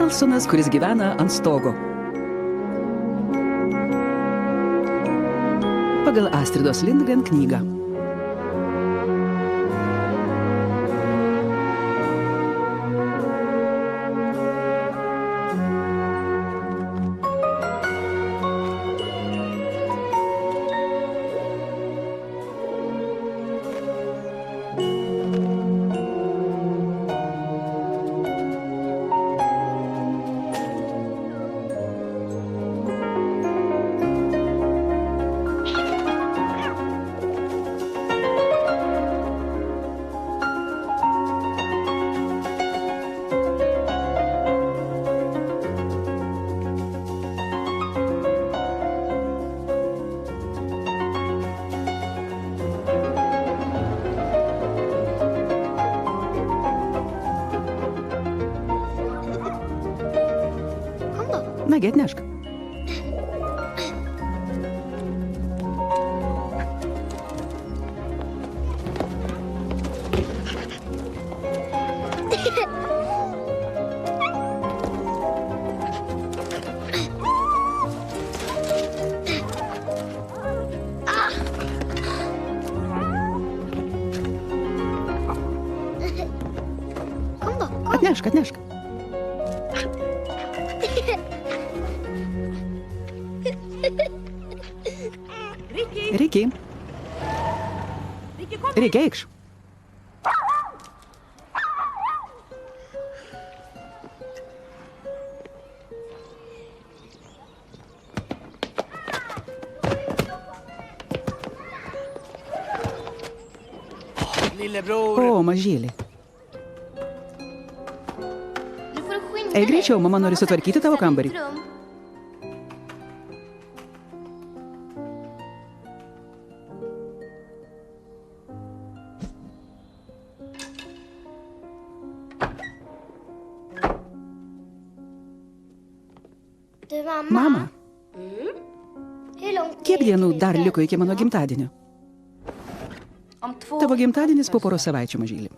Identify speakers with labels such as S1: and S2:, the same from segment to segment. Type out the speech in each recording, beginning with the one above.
S1: Karlsonas, kuris gyvena ant stogo. Pagal Astridos Lindgren knygą. Nagi, atnešk. Atnešk, atnešk. Riki. Riki, eikš. O, mažylį. Eik greičiau, mama nori sutvarkyti tavo kambarį. Mama, kiek dienų dar liko iki mano gimtadienio? Tavo gimtadienis po poros savaičių, mažylį.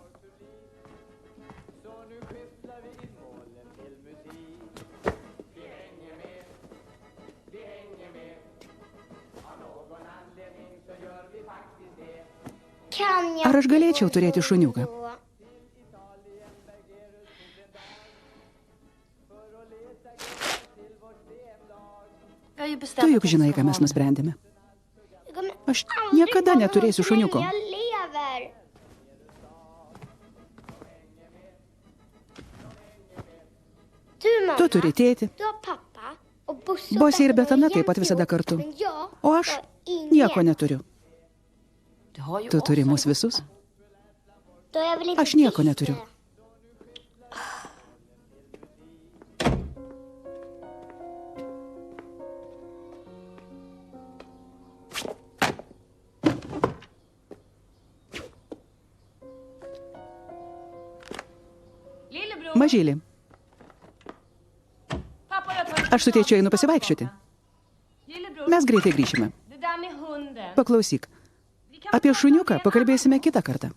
S1: Ar aš galėčiau turėti šuniuką? Tu juk žinai, ką mes nusprendėme. Aš niekada neturėsiu šuniuko. Tu turi tėtį. Bosė ir Betana taip pat visada kartu. O aš nieko neturiu. Tu turi mus visus? Aš nieko neturiu. Mažylį. Aš su tėčiu einu pasivaikščioti. Mes greitai grįšime. Paklausyk. Apie šuniuką pakalbėsime kitą kartą.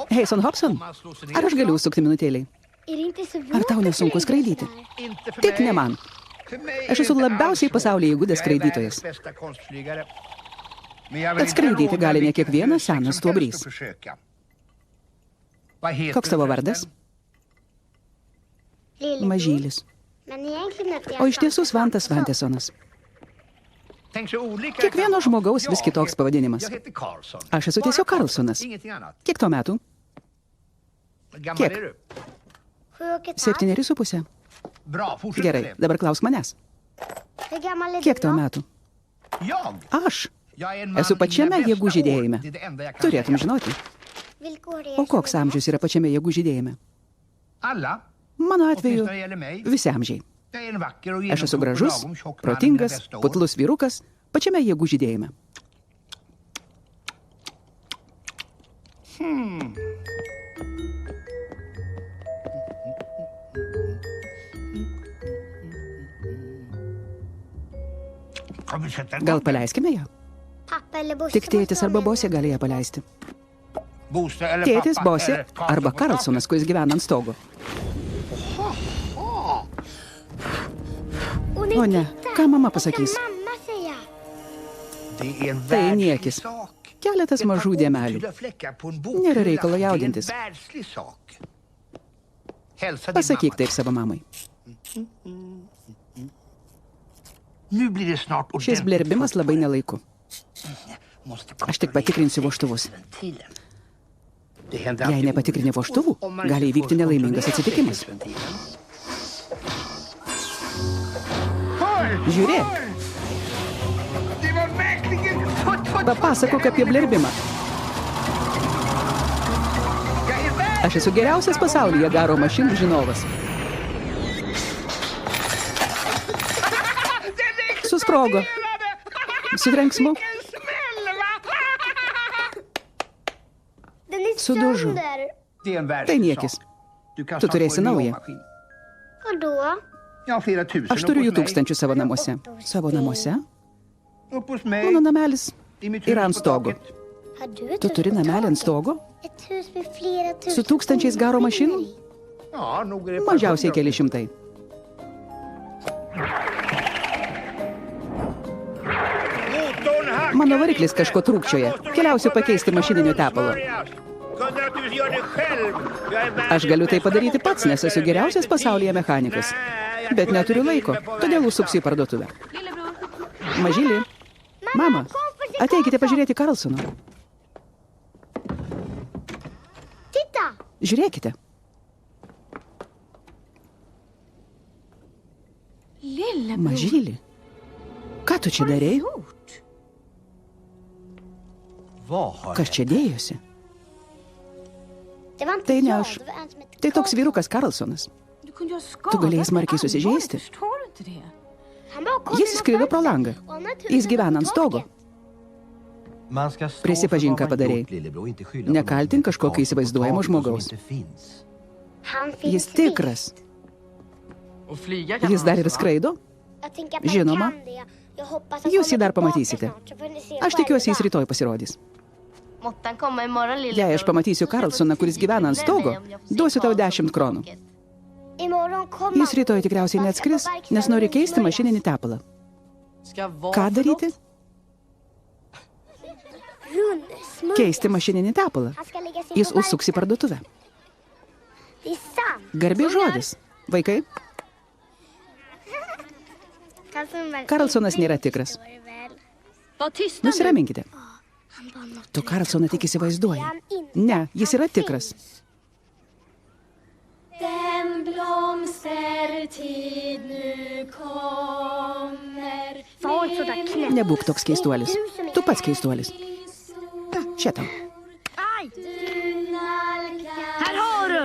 S1: Heison Hobson, ar aš galiu užsukti minutėliai? Ar tau nesunku skraidyti? Tik ne man. Aš esu labiausiai pasaulyje įgudęs skraidytojas. Bet skraidyti gali ne kiekvienas senas stuobrys. Koks tavo vardas? Mažylis. O iš tiesų Svantas Svantesonas. Kiekvieno žmogaus vis kitoks pavadinimas. Aš esu tiesiog Karlsonas. Kiek tau metų? Kiek? 7,5. Gerai, dabar klausk manęs. Kiek tau metų? Aš esu pačiame jėgų žydėjime. Turėtum žinoti. O koks amžius yra pačiame jėgų žydėjime? Mano atveju visi amžiai. Aš esu gražus, protingas, putlus vyrukas, pačiame jėgų žydėjime. Gal paleiskime ją? Tik tėtis arba Bosė gali ją paleisti. Tėtis, Bosė arba Karlsonas, kuris gyvena ant stogo. O ne, ką mama pasakys? Tai niekis. Keletas mažų dėmelių. Nėra reikalo jaudintis. Pasakyk taip savo mamai. Šis blerbimas labai nelaiku. Aš tik patikrinsiu vožtuvus. Jei nepatikrini vožtuvų, gali įvykti nelaimingas atsitikimas. Žiūrėk. Papasakok apie blerbimą. Aš esu geriausias pasaulyje garo mašinų žinovas. Susprogo. Su trenksmu. Sudužu. Tai niekis. Tu turėsi naują. Aš turiu jų 1000 savo namuose. Savo namuose? Mano namelis yra ant stogo. Tu turi namelį ant stogo? Su 1000 garo mašinų? Mažiausiai keli šimtai. Mano variklis kažko trūkčioja. Keliausiu pakeisti mašininio tepalo. Aš galiu tai padaryti pats, nes esu geriausias pasaulyje mechanikas. Bet neturiu laiko, todėl užsuksiu į parduotuvę. Mažylį. Mama, ateikite pažiūrėti Karlsono. Žiūrėkite. Mažylį. Ką tu čia darei? Kas čia dėjosi? Tai ne aš. Tai toks vyrukas Karlsonas. Tu galėjai smarkiai susižeisti. Jis skrido pro langą. Jis gyvena ant stogo. Prisipažink, ką padarei. Nekaltink kažkokio įsivaizduojamo žmogaus. Jis tikras. Jis dar ir skraido? Žinoma. Jūs jį dar pamatysite. Aš tikiuosi, jis rytoj pasirodys. Jei aš pamatysiu Karlsoną, kuris gyvena ant stogo, duosiu tau 10 kronų. Jis rytoj tikriausiai neatskris, nes nori keisti mašininį tepalą. Ką daryti? Keisti mašininį tepalą. Jis užsuks į parduotuvę. Garbė žodis. Vaikai? Karlsonas nėra tikras. Nusiraminkite. Tu Karlsoną tik įsivaizduoji. Ne, jis yra tikras. Nebūk toks keistuolis. Tu pats keistuolis. Čia tau.
S2: Här har du!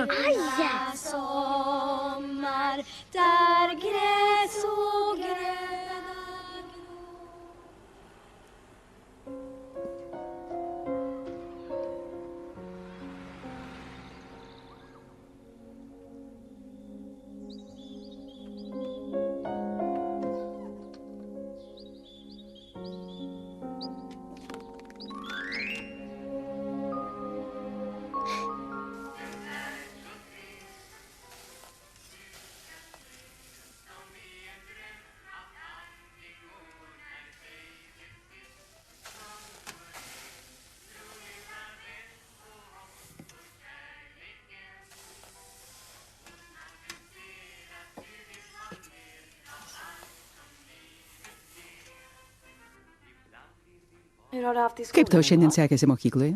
S1: Kaip tau šiandien sekėsi mokykloje?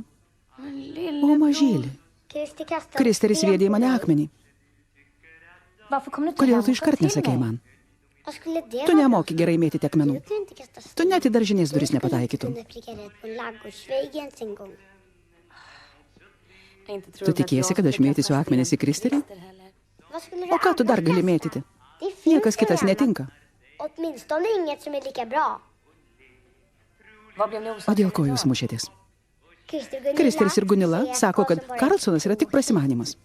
S1: O, mažylį, Kristeris sviedė į mane akmenį. Kodėl tu iškart nesakei man? Tu nemoki gerai mėtyti akmenų. Tu net į daržinės duris nepataikytum. Tu tikėsi, kad aš mėtysiu akmenis į Kristerį? O ką tu dar gali mėtyti? Niekas kitas netinka. O dėl ko jūs mušėtės? Kristeris ir Gunila sako, kad Karlsonas yra tik prasimanimas.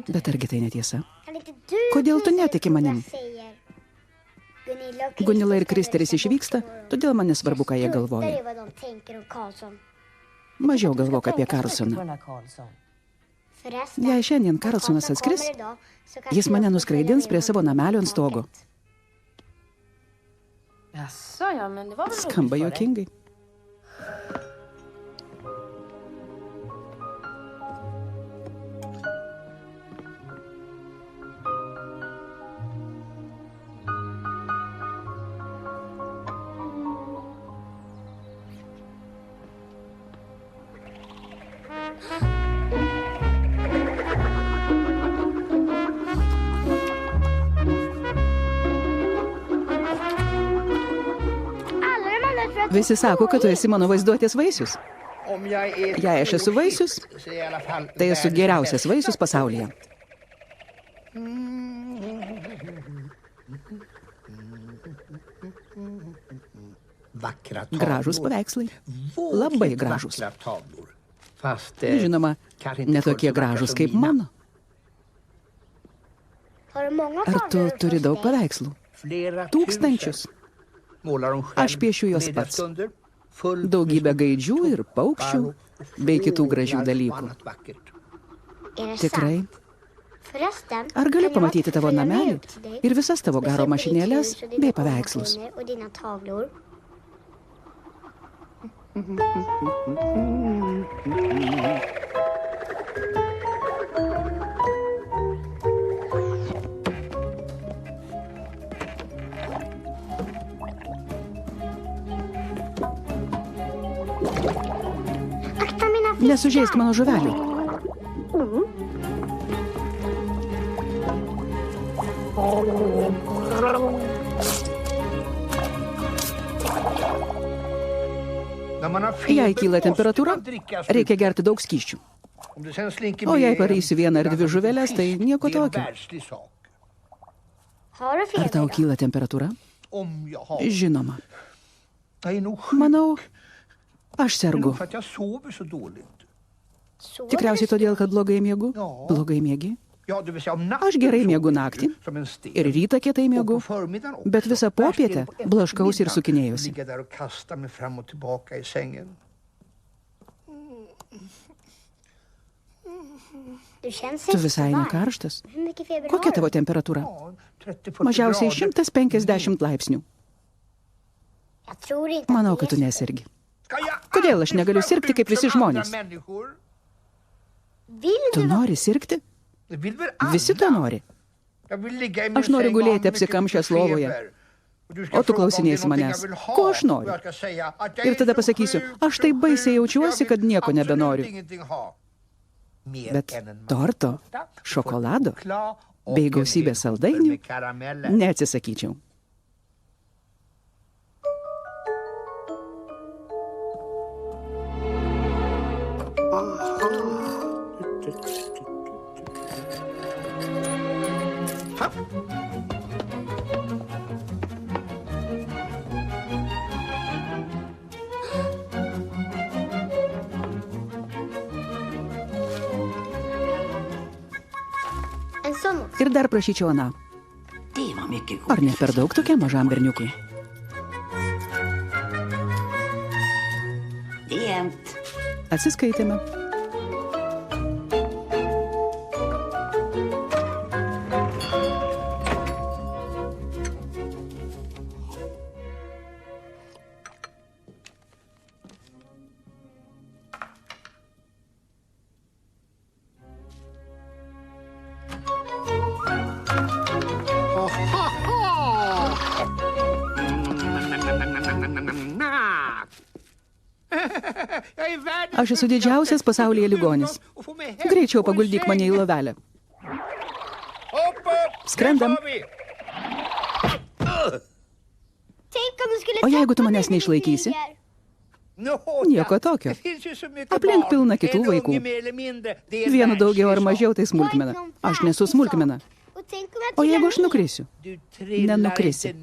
S1: Bet argi tai netiesa? Kodėl tu netiki manim? Gunila ir Kristeris išvyksta, todėl man nesvarbu, ką jie galvoja. Mažiau galvok apie Karlsoną. Jei šiandien Karlsonas atskris, jis mane nuskraidins prie savo namelio ant stogo. Skamba juokingai. Visi sako, kad tu esi mano vaizduotės vaisius. Jei aš esu vaisius, tai esu geriausias vaisius pasaulyje. Gražūs paveikslai. Labai gražūs. Žinoma, netokie gražūs kaip mano. Ar tu turi daug paveikslų? Tūkstančius. Aš piešiu juos pats. Daugybę gaidžių ir paukščių, bei kitų gražių dalykų. Tikrai? Ar galiu pamatyti tavo namelį ir visas tavo garo mašinėlės bei paveikslus? Nesužeisk mano žuvelių. Jei kyla temperatūra, reikia gerti daug skysčių. O jei pareisiu vieną ar dvi žuvelės, tai nieko tokio. Ar tau kyla temperatūra? Žinoma. Manau, aš sergu. Tikriausiai todėl, kad blogai miegu. Blogai miegi? Aš gerai miegu naktį ir rytą kietai miegu, bet visą popietę blaškausi ir sukinėjusi. Tu visai nekarštas. Kokia tavo temperatūra? Mažiausiai 150 laipsnių. Manau, kad tu nesergi. Kodėl aš negaliu sirgti kaip visi žmonės? Tu nori sirgti? Visi to nori. Aš noriu gulėti apsikamšęs lovoje. O tu klausinėsi manęs, ko aš noriu? Ir tada pasakysiu, aš taip baisiai jaučiuosi, kad nieko nebenoriu. Bet torto, šokolado bei gausybės saldainių neatsisakyčiau. Ir dar prašyčiau aną. Ar ne per daug tokia mažam berniukui? Atsiskaitėme. Aš esu didžiausias pasaulyje ligonis. Greičiau paguldyk mane į lovelę. Skrendam. O jeigu tu manęs neišlaikysi? Nieko tokio. Aplink pilna kitų vaikų. Vienu daugiau ar mažiau tai smulkmena. Aš nesu smulkmena. O jeigu aš nukrisiu? Nenukrisi.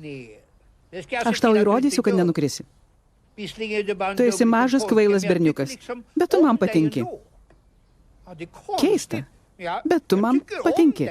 S1: Aš tau įrodysiu, kad nenukrisi. Tu esi mažas kvailas berniukas, bet tu man patinki. Keista, bet tu man patinki.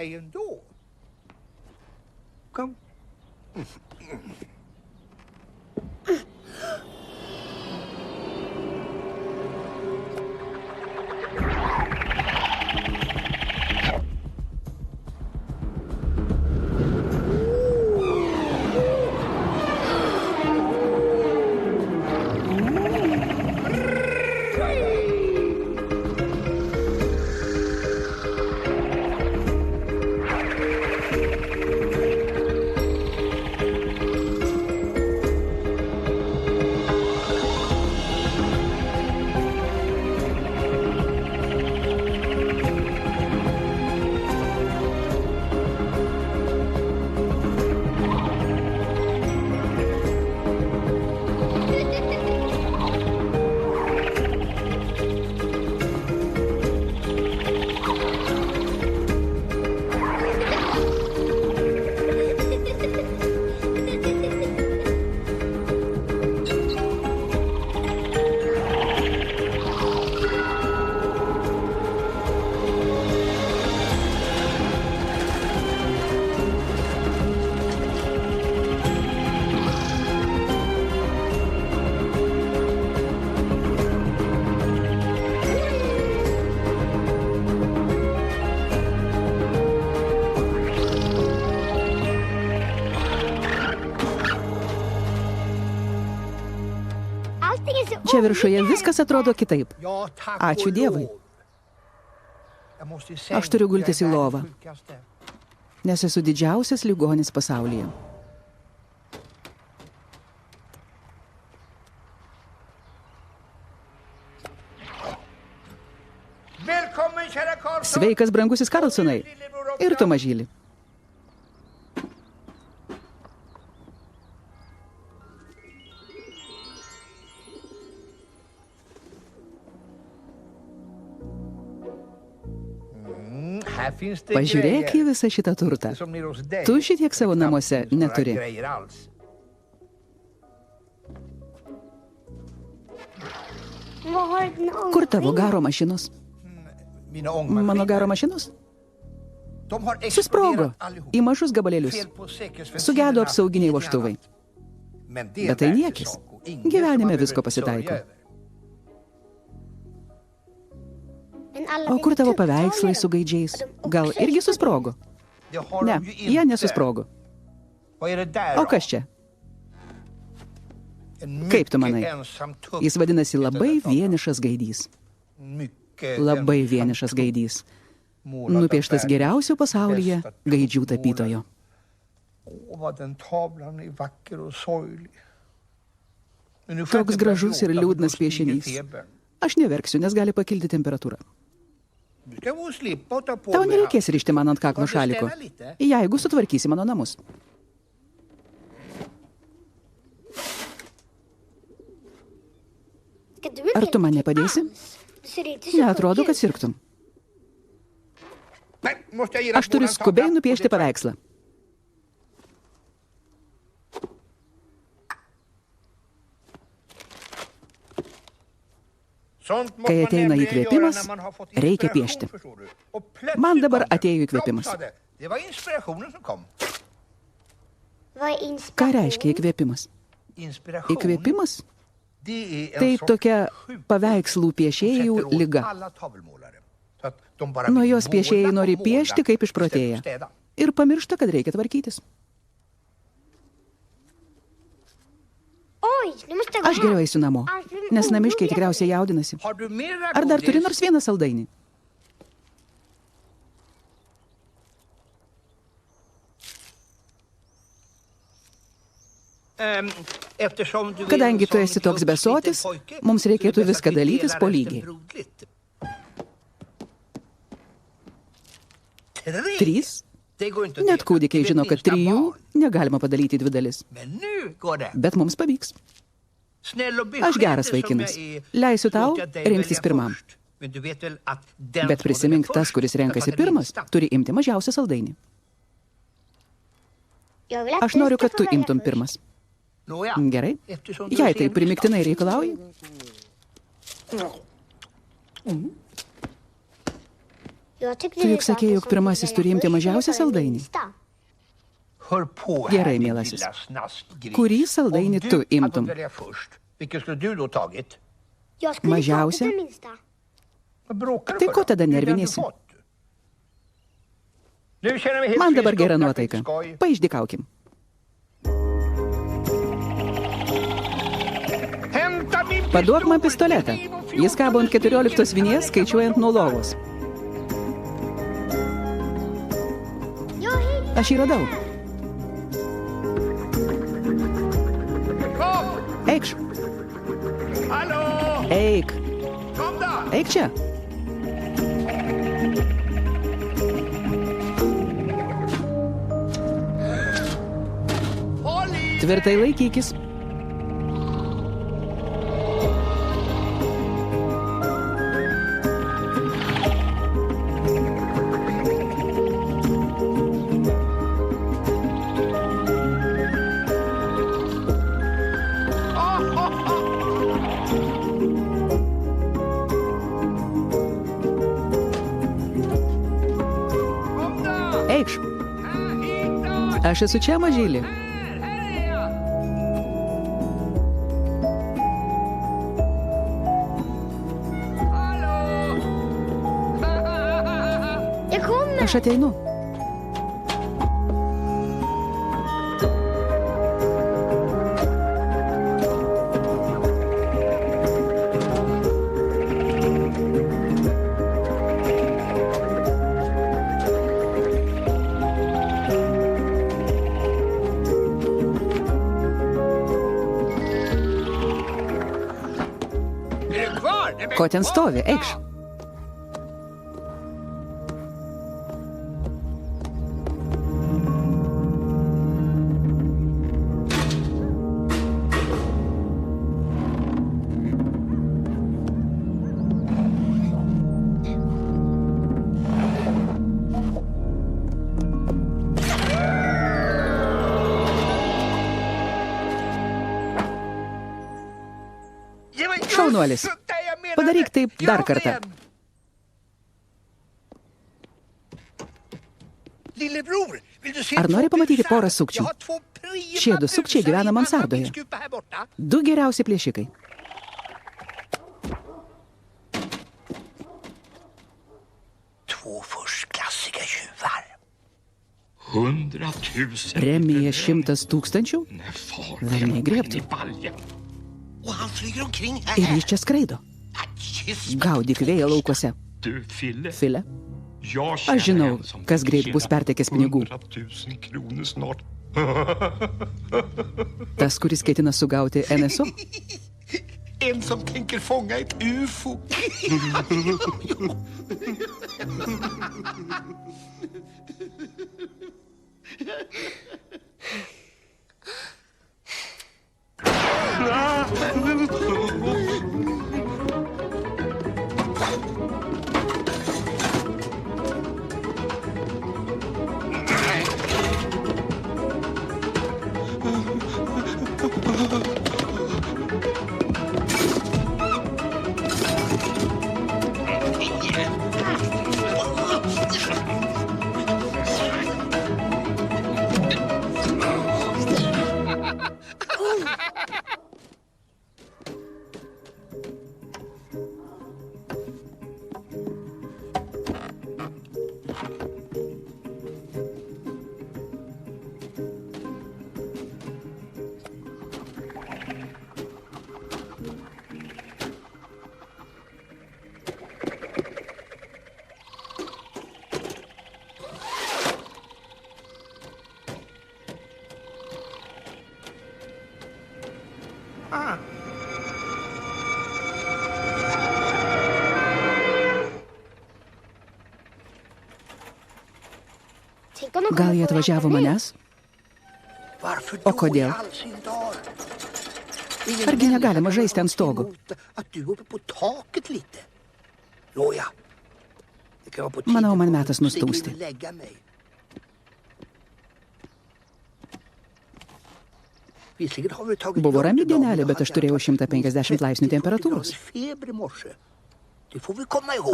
S1: Čia viršuje viskas atrodo kitaip. Ačiū Dievui. Aš turiu gultis į lovą, nes esu didžiausias ligonis pasaulyje. Sveikas, brangusis Karlsonai. Ir tu, mažyli. Pažiūrėk į visą šitą turtą. Tu šitiek savo namuose neturi. Kur tavo garo mašinos? Mano garo mašinos? Susprogo į mažus gabalėlius. Sugedo apsauginiai vožtuvai. Bet tai niekis. Gyvenime visko pasitaiko. O kur tavo paveikslai su gaidžiais? Gal irgi susprogo? Ne, jie nesusprogo. O kas čia? Kaip tu manai? Jis vadinasi labai vienišas gaidys. Labai vienišas gaidys. Nupieštas geriausio pasaulyje gaidžių tapytojo. Toks gražus ir liūdnas piešinys. Aš neverksiu, nes gali pakilti temperatūra. Tau nereikės rišti man ant kaklo šaliko, jeigu sutvarkysi mano namus. Ar tu man nepadėsi? Neatrodo, kad sirgtum. Aš turiu skubiai nupiešti paveikslą. Kai ateina įkvėpimas, reikia piešti. Man dabar atėjo įkvėpimas. Ką reiškia įkvėpimas? Įkvėpimas? Tai tokia paveikslų piešėjų liga. Nuo jos piešėjai nori piešti kaip išprotėję. Ir pamiršta, kad reikia tvarkytis. Aš geriau eisiu namo, nes namiškiai tikriausiai jaudinasi. Ar dar turi nors vieną saldainį? Kadangi tu esi toks besotis, mums reikėtų viską dalytis po lygiai. 3. Net kūdikiai žino, kad 3 negalima padaryti 2 dalis. Bet mums pavyks. Aš geras vaikinas. Leisiu tau rinktis pirmam. Bet prisimink, tas, kuris renkasi pirmas, turi imti mažiausią saldainį. Aš noriu, kad tu imtum pirmas. Gerai. Jei tai primiktinai reikalauji. Tu juk sakėjai, jog pirmasis turi imti mažiausią saldainį. Gerai, mielasis. Kurį saldainį tu imtum? Mažiausią? Tai ko tada nervinėsi? Man dabar gera nuotaika. Paišdykaukim. Paduok man pistoletą. Jis kabo ant 14 vinies, skaičiuojant nuo lovos. Aš jį radau. Eikš. Eik. Eik čia. Tvirtai laikykis. Eikš. Aš esu čia, mažylį. Aš ateinu. Ko ten stovi? Eikš. Šaunuolis. Padaryk taip dar kartą. Ar nori pamatyti porą sukčių? Šie 2 sukčiai gyvena mansardoje. 2 geriausi plėšikai. Premija 100 000? Velniai griebtų. Ir jis čia skraido. Gaudyk vėją laukuose. File, aš žinau, kas greit bus pertekęs pinigų. Tas, kuris ketina sugauti NSO?
S3: En som tänker fånga ett UFO.
S1: Gal jie atvažiavo manęs? O kodėl? Argi negalima žaisti ant stogų? Manau, man metas nustūsti. Buvo rami dienelė, bet aš turėjau 150 laipsnių temperatūros.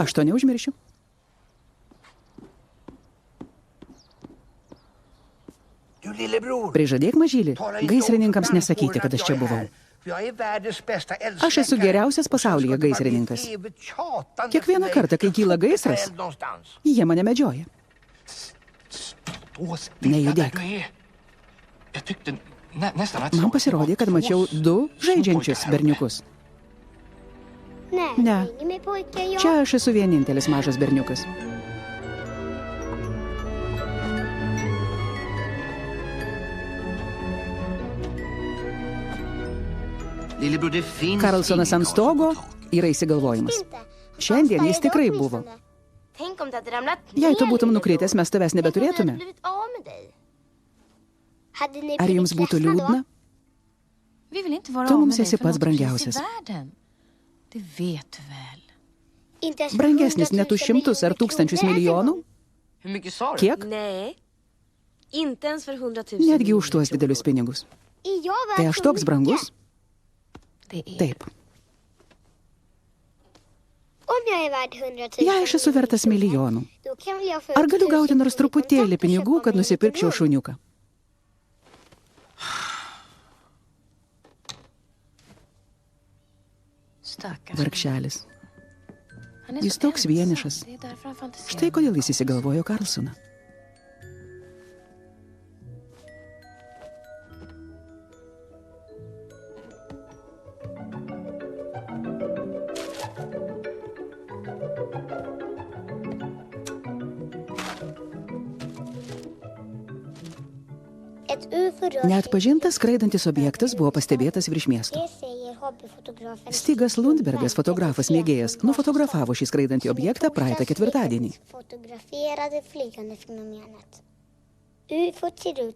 S1: Aš to neužmiršiu. Prižadėk, mažylį, gaisrininkams nesakyti, kad aš čia buvau. Aš esu geriausias pasaulyje gaisrininkas. Kiekvieną kartą, kai kyla gaisras, jie mane medžioja. Nejudėk. Man pasirodė, kad mačiau 2 žaidžiančius berniukus. Ne, čia aš esu vienintelis mažas berniukas. Karlsonas ant stogo yra įsigalvojimas. Šiandien jis tikrai buvo. Jei tu būtum nukritęs, mes tavęs nebeturėtume. Ar jums būtų liūdna? Tu mums esi pats brangiausias. Brangesnis net už 100 ar 1000 milijonų? Kiek? Netgi už tuos didelius pinigus. Tai aš toks brangus? Taip. Jei aš esu vertas milijonų, ar galiu gauti nors truputėlį pinigų, kad nusipirkčiau šuniuką? Vargšelis. Jis toks vienišas. Štai kodėl jis įsigalvojo Karlsoną. Neatpažintas skraidantis objektas buvo pastebėtas virš miesto. Stigas Lundbergas, fotografas mėgėjas, nufotografavo šį skraidantį objektą praeitą ketvirtadienį.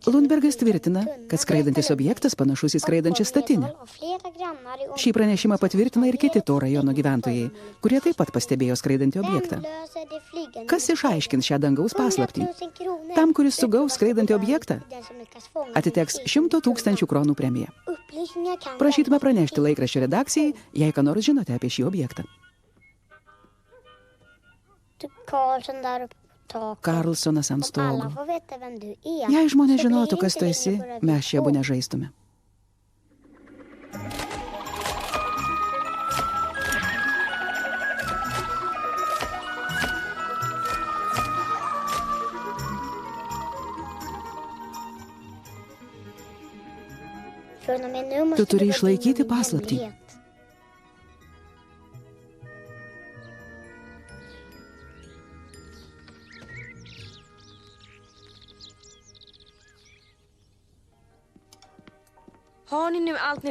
S1: Lundbergas tvirtina, kad skraidantis objektas panašus į skraidančią statinę. Šį pranešimą patvirtina ir kiti to rajono gyventojai, kurie taip pat pastebėjo skraidantį objektą. Kas išaiškins šią dangaus paslaptį? Tam, kuris sugaus skraidantį objektą, atiteks 100 000 kronų premija. Prašytume pranešti laikraščio redakcijai, jei ką nors žinote apie šį objektą. Karlsonas ant stogo. Jei žmonės žinotų, kas tu esi, mes čia abu nežaistume. Tu turi išlaikyti paslaptį.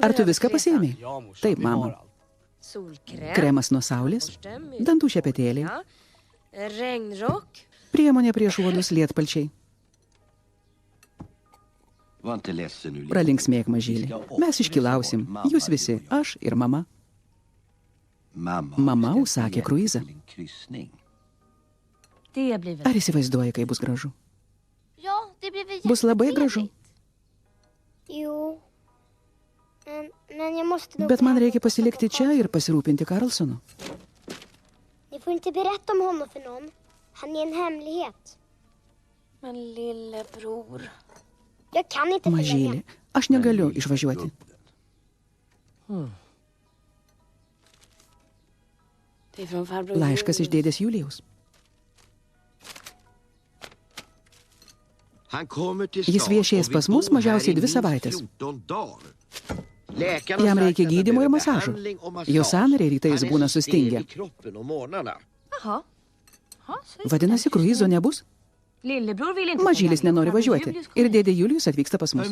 S1: Ar tu viską pasiėmei? Taip, mama. Kremas nuo saulės, dantų šepetėliai, priemonė prieš uodus lietpalčiai. Pralinksmėk, mažylį. Mes iškilausim, jūs visi, aš ir mama. Mama užsakė kruizą. Ar įsivaizduoji, kai bus gražu? Bus labai gražu. Bet man reikia pasilikti čia ir pasirūpinti Karlsonu. Mažylė, aš negaliu išvažiuoti. Laiškas iš dėdės Julijaus. Jis viešės pas mus mažiausiai 2 savaites. Jam reikia gydymo ir masažų. Jo sąnariai rytais būna sustingę. Vadinasi, kruizo nebus? Mažylis nenori važiuoti ir dėdė Julijus atvyksta pas mus.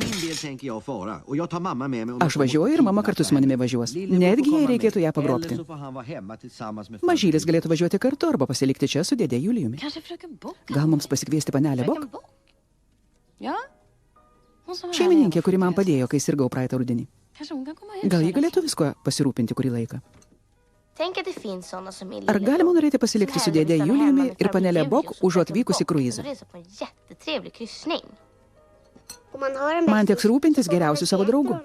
S1: Aš važiuoju ir mama kartu su manimi važiuos. Netgi jei reikėtų ją pagrobti. Mažylis galėtų važiuoti kartu arba pasilikti čia su dėdė Julijumi. Gal mums pasikviesti panelę Bok? Šeimininkė, kuri man padėjo, kai sirgau praeitą rudenį. Gal ji galėtų visko pasirūpinti kurį laiką? Ar galima norėti pasilikti su dėdė Julijumi ir panelė Bok užuot vykusi kruizą? Man teks rūpintis geriausių savo draugų.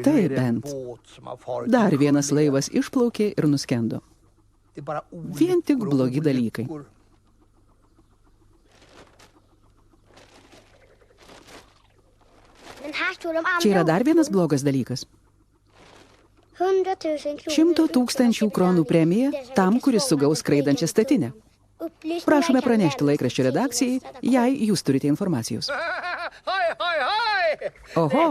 S1: Tai bent. Dar vienas laivas išplaukė ir nuskendo. Vien tik blogi dalykai. Čia yra dar vienas blogas dalykas. 100 000 kronų premija tam, kuris sugaus skraidančią statinę. Prašome pranešti laikraščio redakcijai, jei jūs turite informacijos. Oho,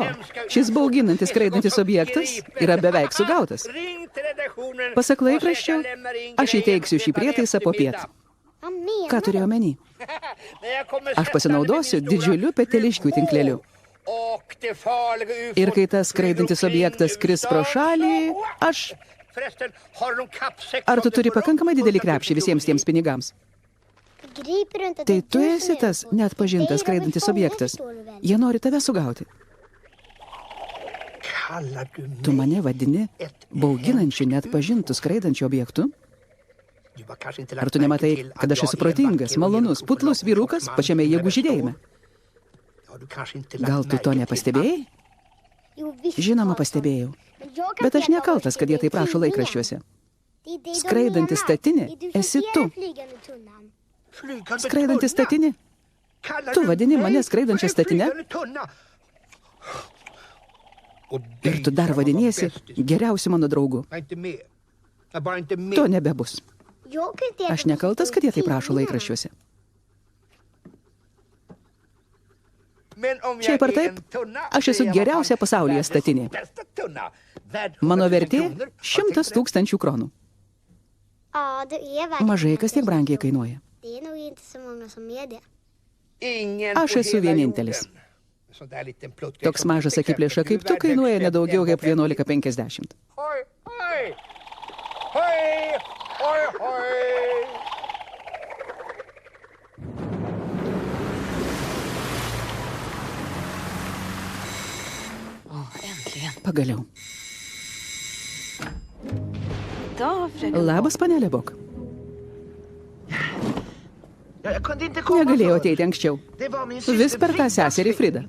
S1: šis bauginantis skraidantis objektas yra beveik sugautas. Pasak laikraščio, aš įteiksiu šį prietaisą popiet. Ką turėjo omeny? Aš pasinaudosiu didžiuliu peteliškių tinkleliu. Ir kai tas skraidantis objektas skris pro šalį, aš... Ar tu turi pakankamai didelį krepšį visiems tiems pinigams? Tai tu esi tas neatpažintas skraidantis objektas. Jie nori tave sugauti. Tu mane vadini bauginančiu neatpažintų skraidančių objektų? Ar tu nematai, kad aš esu protingas, malonus, putlus vyrukas pačiame jėgų žydėjime? Gal tu to nepastebėjai? Žinoma, pastebėjau. Bet aš nekaltas, kad jie taip rašo laikraščiuose. Skraidantis statinė esi tu. Skraidantis statinė? Tu vadini mane skraidančią statinę? Ir tu dar vadiniesi geriausiu mano draugu. To nebebus. Aš nekaltas, kad jie taip rašo laikraščiuose. Šiaip ar taip, aš esu geriausia pasaulyje statinė. Mano vertė 100 000 kronų. Mažai kas tiek brangiai kainuoja. Aš esu vienintelis. Toks mažas akiplėša kaip tu kainuoja nedaugiau kaip 11,50. Pagaliau. Labas, panelė Bok. Negalėjau ateiti anksčiau. Vis per tą seserį Fridą.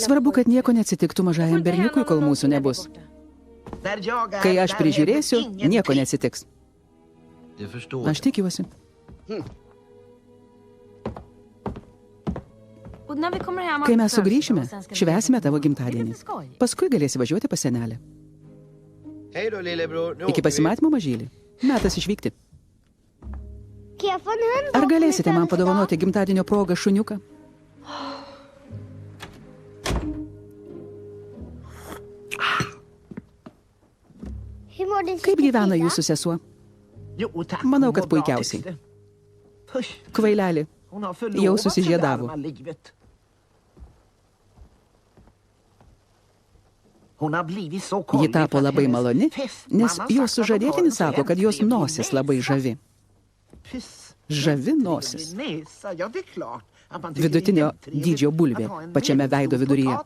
S1: Svarbu, kad nieko neatsitiktų mažajam berniukui, kol mūsų nebus. Kai aš prižiūrėsiu, nieko neatsitiks. Aš tikiuosi. Kai mes sugrįšime, švęsime tavo gimtadienį. Paskui galėsi važiuoti pas senelę. Iki pasimatymo, mažylį. Metas išvykti. Ar galėsite man padovanoti gimtadienio progą šuniuką? Kaip gyvena jūsų sesuo? Manau, kad puikiausiai. Kvailelį, jau susižiedavo. Ji tapo labai maloni, nes jos sužadėtinis sako, kad jos nosis labai žavi. Žavi nosis. Vidutinio dydžio bulvė, pačiame veido viduryje.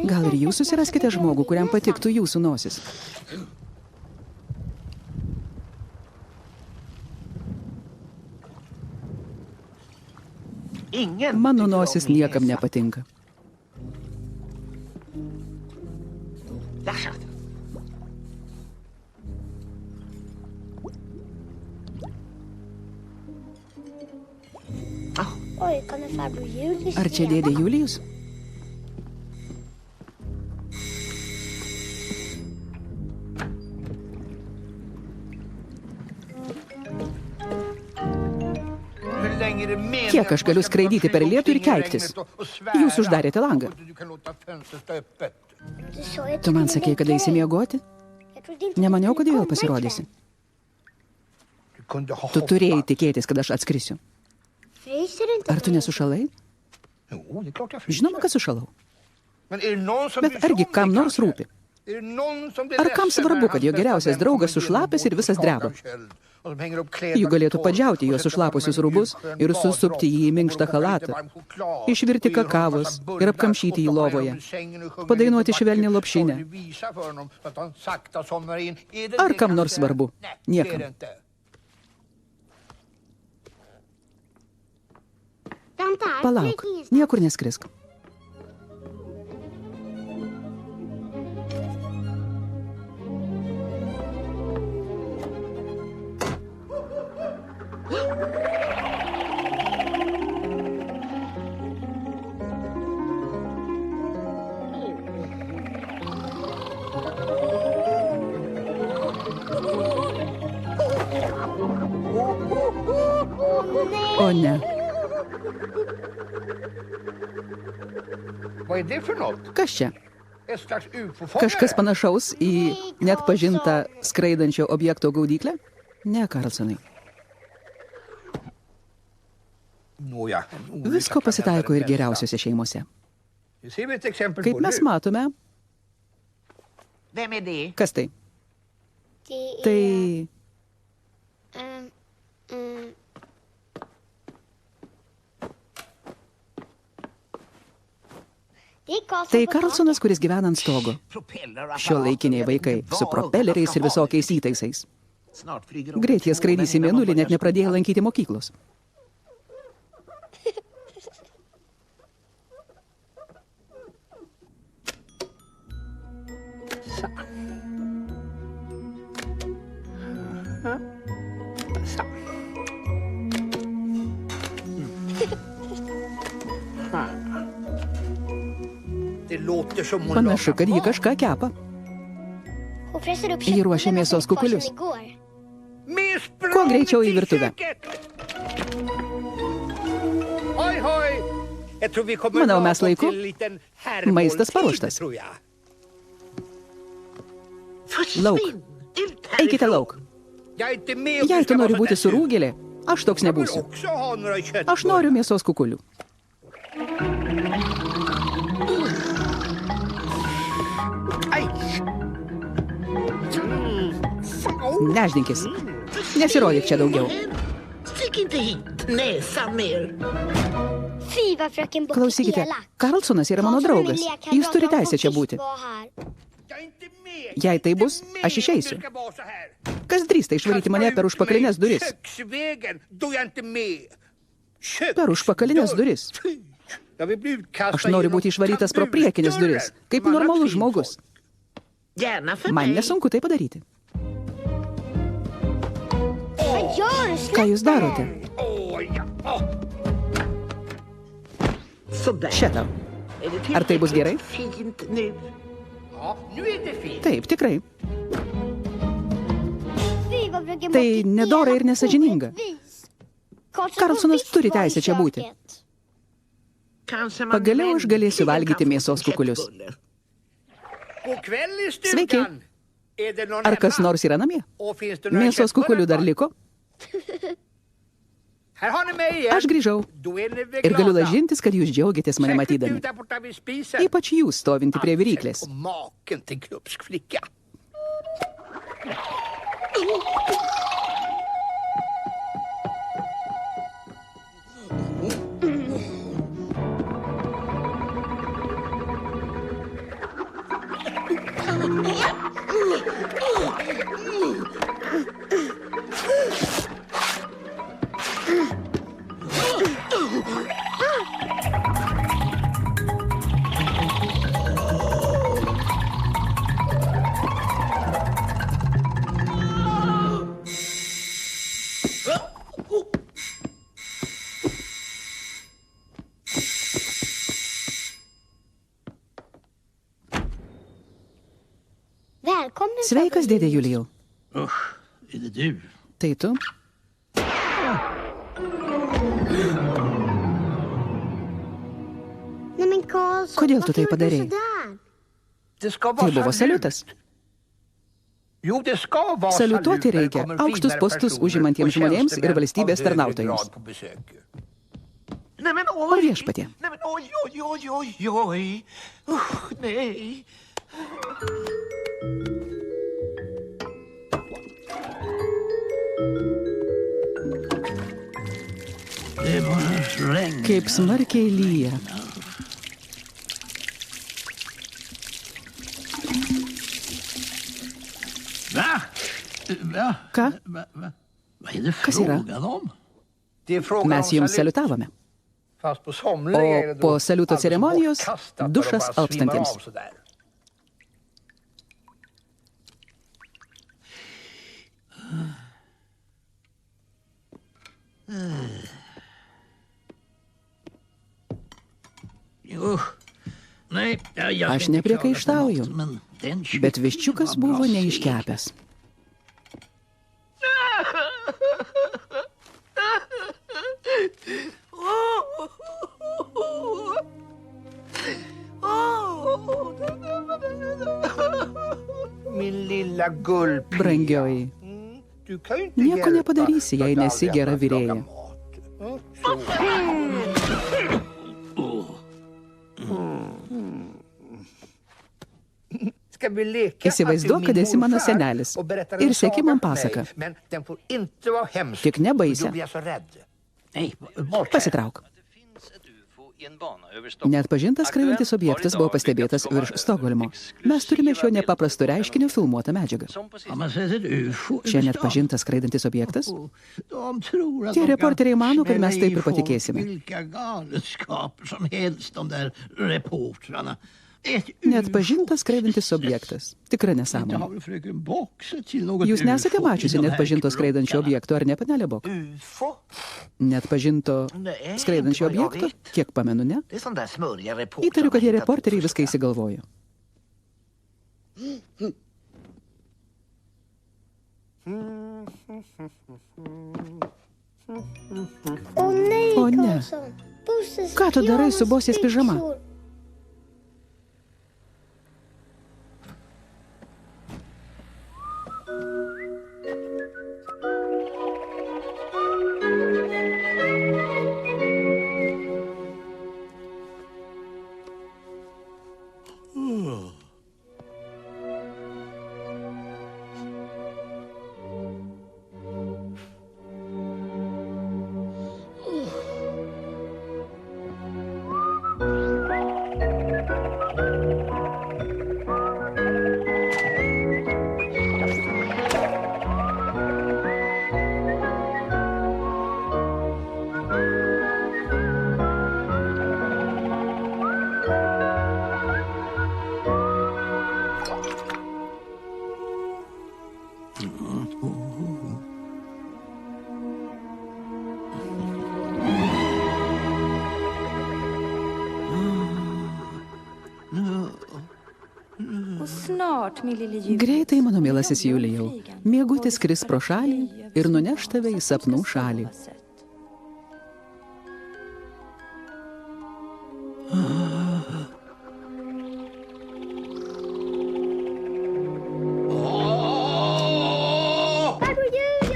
S1: Gal ir jūs susiraskite žmogų, kuriam patiktų jūsų nosis. Mano nosis niekam nepatinka. Ar čia dėdė Julijus? Kiek aš galiu skraidyti per lietų ir keiktis? Jūs uždarėte langą. Tu man sakei, kad eisi miegoti? Nemaniau, kad vėl pasirodysi. Tu turėjai tikėtis, kad aš atskrisiu. Ar tu nesušalai? Žinoma, kad sušalau. Bet argi kam nors rūpi? Ar kam svarbu, kad jo geriausias draugas sušlapęs ir visas dreba? Jų galėtų padžiauti jo sušlapusius rūbus ir susupti jį į minkštą chalatą, išvirti kakavos ir apkamšyti jį lovoje, padainuoti švelnią lopšinę. Ar kam nors svarbu? Niekam. Palauk, niekur neskrisk. O ne. Kas čia? Kažkas panašaus į net pažintą skraidančio objekto gaudyklę? Ne, Karlsonai. Visko pasitaiko ir geriausiose šeimose. Kaip mes matome... Kas tai? Tai... Tai Karlsonas, kuris gyvena ant stogo. Šiuolaikiniai vaikai su propeleriais ir visokiais įtaisais. Greit jie skraidys į mėnulį, net nepradėjo lankyti mokyklos. Panašu, kad ji kažką kepa. Ji ruošia mėsos kukulius. Kuo greičiau į virtuvę. Manau, mes laiku. Maistas paruoštas. Lauk. Eikite lauk. Jei tu nori būti surūgėlė, aš toks nebūsiu. Aš noriu mėsos kukulių. Neždinkis. Nesirodyk čia daugiau. Klausykite, Karlsonas yra mano draugas. Jūs turi teisę čia būti. Jei tai bus, aš išeisiu. Kas drįsta išvaryti mane per užpakalinės duris? Per užpakalinės duris. Aš noriu būti išvarytas pro priekinės duris, kaip normalus žmogus. Man nesunku tai padaryti. Ką jūs darote? Šitą. Ar tai bus gerai? Taip, tikrai. Tai nedora ir nesąžininga. Karlsonas turi teisę čia būti. Pagaliau aš galėsiu valgyti mėsos kukulius. Sveiki. Ar kas nors yra namie? Mėsos kukulių dar liko? Aš grįžau ir galiu lažintis, kad jūs džiaugiatės mane matydami. Ypač jūs stovinti prie viryklės. Sveikas, dėdė Julijau.
S4: Är det du?
S1: Tai tu? Kodėl tu tai padarei? Tai buvo saliutas. Saliutuoti reikia aukštus postus užimantiems žmonėms ir valstybės tarnautojams. O viešpatie. Kaip smarkiai lyja. Ką? Kas yra? Mes jums saliutavome. O po saliuto ceremonijos dušas alpstantiems. Aš nepriekaištauju, bet viščiukas buvo neiškepęs. Brangioji, nieko nepadarysi, jei nesi gera virėja. Įsivaizduok, kad esi mano senelis ir seki man pasaką. Tik nebaisia. Pasitrauk. Neatpažintas skraidantis objektas buvo pastebėtas virš Stokholmo. Mes turime šio nepaprasto reiškinio filmuotą medžiagą. Šia neatpažintas skraidantis objektas? Tie reporteriai mano, kad mes taip ir patikėsime. Neatpažintas skraidantis objektas. Tikra nesąmonė. Jūs nesate mačiusi neatpažinto skraidančio objekto, ar ne, panelė Bok? Neatpažinto skraidančio objekto? Kiek pamenu, ne? Įtariu, kad tie reporteriai viską įsigalvojo. O ne. Ką tu darai su bosės pižama? Greitai, mano mielasis Julijau, miegutis skris pro šalį ir nuneš tave į sapnų šalį.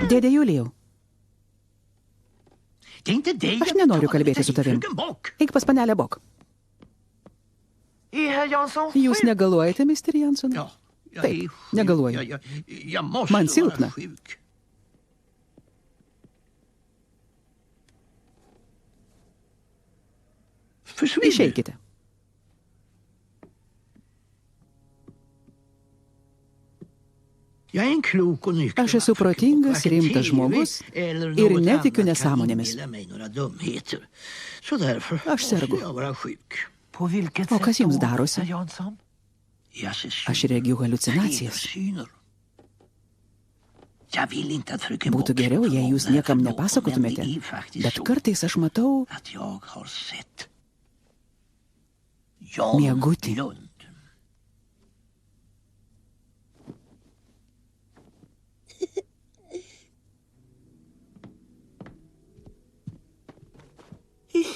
S1: Dėdė Julijau, aš nenoriu kalbėti su tavim. Eik pas panelę Bok. Jūs negaluojate, Mr. Jansson? Taip, negaluoju. Man silpna. Išeikite. Aš esu protingas, rimtas žmogus ir netikiu nesąmonėmis. Aš sergu. O kas jums darosi? Aš regiu haliucinacijas. Būtų geriau, jei jūs niekam nepasakotumėte, bet kartais aš matau miegutį.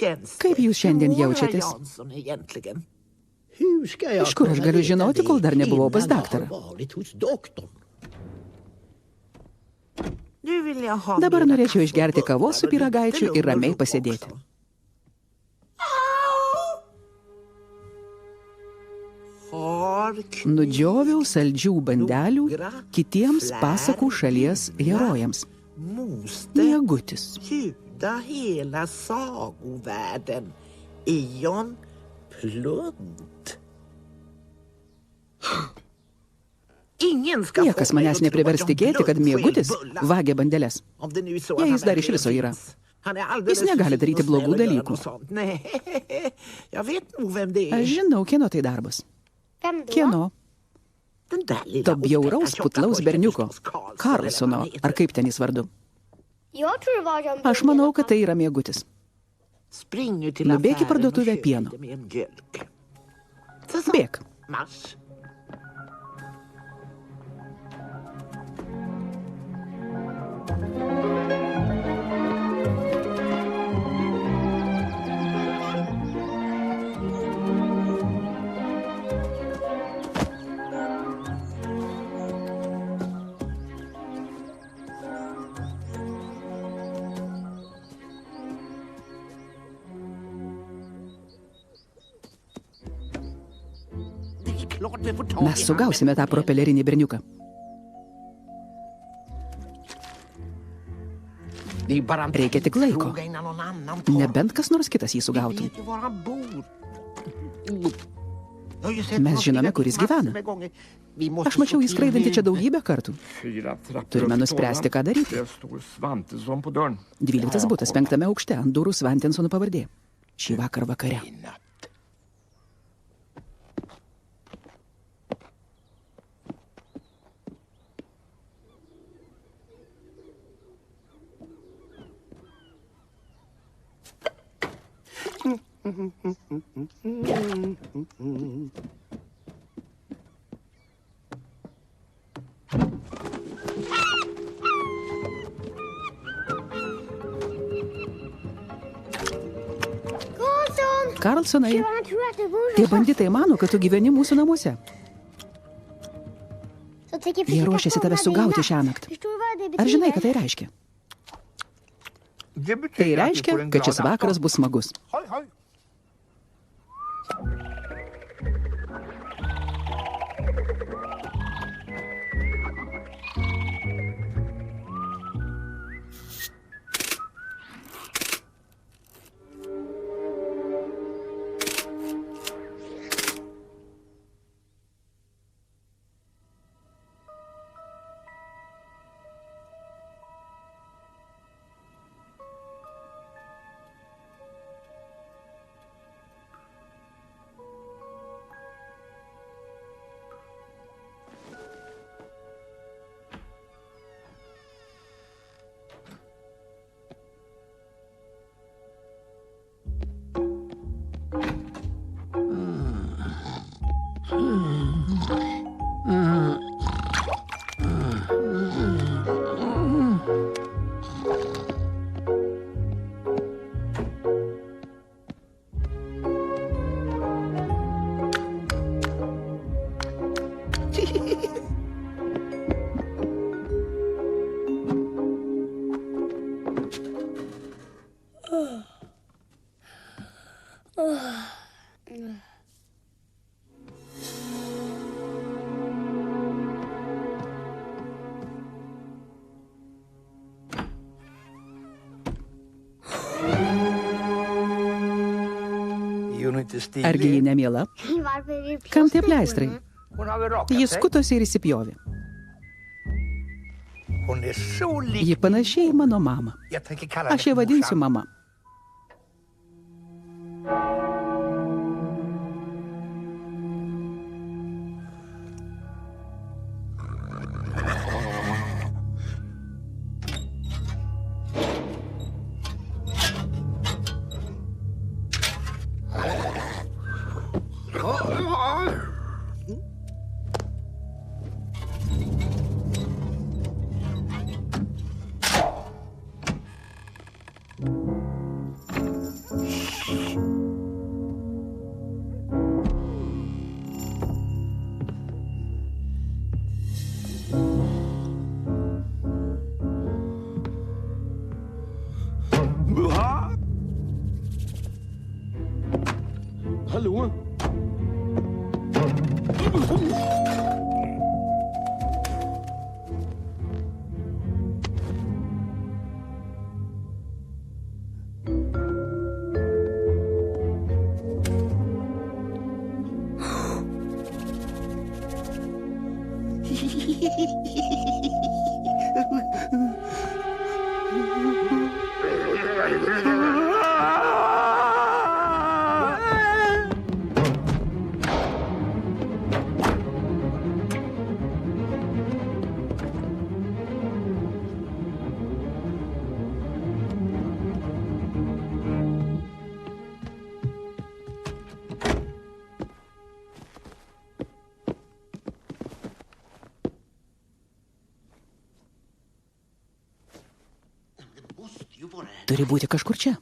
S1: Kaip jūs šiandien jaučiatės? Iš kur aš galiu žinoti, kol dar nebuvau pas daktarą? Dabar norėčiau išgerti kavos su pyragaičiu ir ramiai pasėdėti. Nudžioviau saldžių bandelių kitiems pasakų šalies herojams. Miegutis.
S5: Hela sagovärlden Ion Plund.
S1: Niekas manęs neprivers tikėti, kad miegutis vagia bandeles. Jei jis dar iš viso yra. Jis negali daryti blogų dalykų. Aš žinau, kieno tai darbas. Kieno? To bjauraus putlaus berniuko. Karlsono, ar kaip ten jis vardu. Aš manau, kad tai yra miegutis. Nubėk į parduotuvę pieno. Bėk. Mes sugausime tą propelerinį berniuką. Reikia tik laiko. Nebent kas nors kitas jį sugautų. Mes žinome, kur jis gyvena. Aš mačiau jį skraidantį čia daugybę kartų. Turime nuspręsti, ką daryti. 12 butas 5 aukšte, ant durų Svantinsono pavardė. Šį vakar vakare. Karlsonai, tie banditai mano, kad tu gyveni mūsų namuose. Jie ruošiasi tave sugauti šiąnakt. Ar žinai, ką tai reiškia? Tai reiškia, kad šis vakaras bus smagus. Argi ji nemiela? Kam tie pleistrai? Jis skutosi ir įsipjovė. Ji panašiai į mano mamą. Aš ją vadinsiu mama.
S3: Hallå?
S1: Turi būti kažkur čia.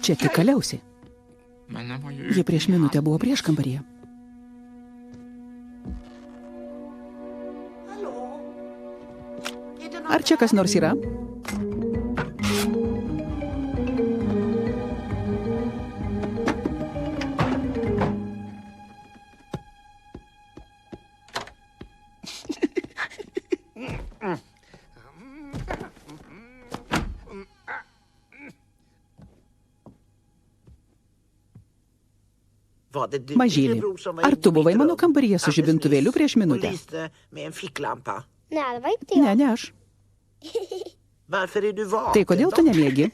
S1: Čia tik kaliausi. Jie prieš minutę buvo prieškambaryje. Ar čia kas nors yra? Mažylį, ar tu buvai mano kambaryje su žibintuvėliu prieš minutę? Ne, aš. Tai kodėl tu nemiegi?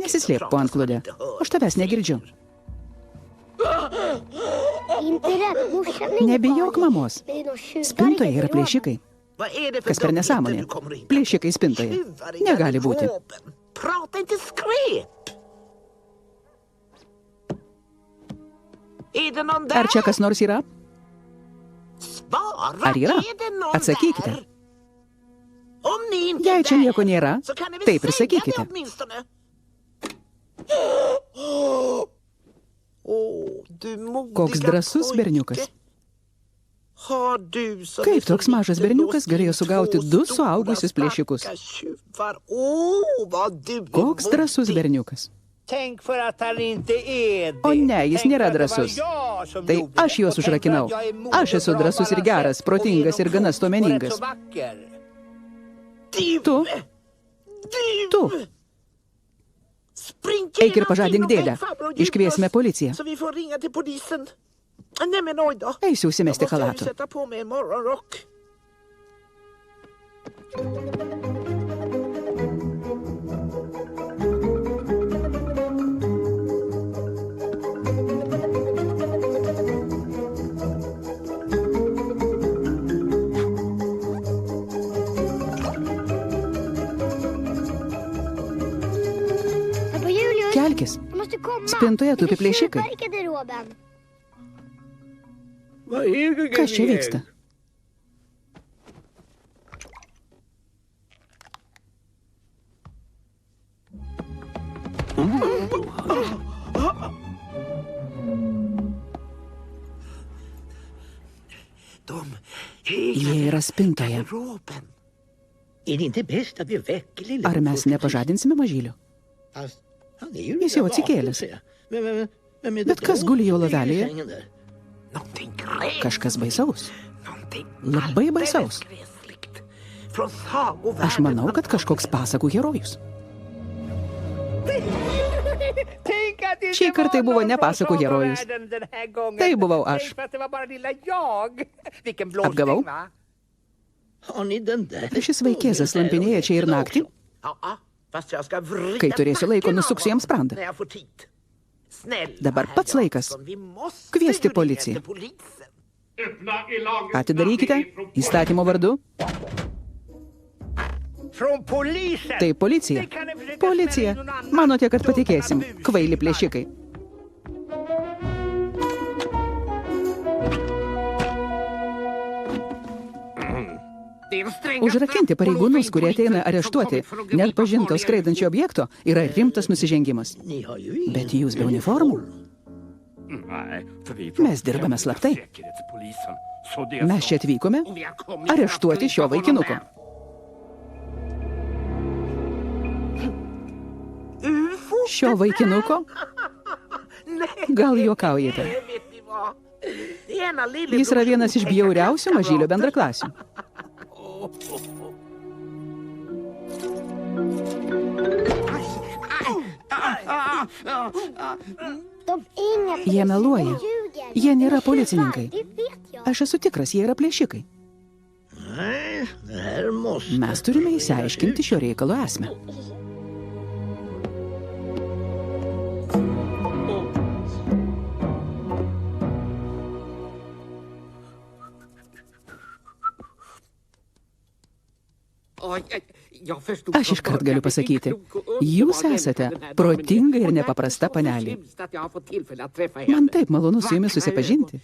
S1: Nesislėp po antklodę. Aš tavęs negirdžiu. Nebijok mamos. Spintoje yra plėšikai. Kas per nesąmonė? Plėšikai spintoje. Negali būti. Ar čia kas nors yra? Ar yra? Atsakykite. Jei čia nieko nėra, taip ir sakykite. Koks drąsus berniukas. Kaip toks mažas berniukas galėjo sugauti 2 suaugusius plėšikus? Koks drąsus berniukas. O ne, jis nėra drąsus. Tai aš juos užrakinau. Aš esu drąsus ir geras, protingas ir gana stuomeningas. Tu. Eik ir pažadink dėdę. Iškviesime policiją. Eisiu užsimesti chalatų. Kelkis. Spintoje tupi plėšikai. Kas čia vyksta? Jie yra spintoje. Ar mes nepažadinsime mažylio? Jis jau atsikėlęs. Bet kas guli jo lovelėje? Kažkas baisaus. Labai baisaus. Aš manau, kad kažkoks pasakų herojus. Šį kartą buvo ne pasakų herojus. Tai buvau aš. Apgavau? Šis vaikėzas lampinėja čia ir naktį. Kai turėsiu laiko, nusuksiu jam sprandą. Dabar pats laikas kviesti policiją. Atidarykite įstatymo vardu. Tai policija. Policija. Manote, kad patikėsim, kvaili plėšikai. Užrakinti pareigūnus, kurie ateina areštuoti neatpažinto skraidančio objekto, yra rimtas nusižengimas. Bet jūs be uniformų? Mes dirbame slaptai. Mes čia atvykome areštuoti šio vaikinuko. Šio vaikinuko? Gal juokaujate? Jis yra vienas iš bjauriausių mažylio bendraklasių. Jie meluoja. Jie nėra policininkai. Aš esu tikras, jie yra plėšikai. Mes turime išsiaiškinti šio reikalo esmę. Aš iškart galiu pasakyti, jūs esate protinga ir nepaprasta panelė. Man taip malonu su jumis susipažinti.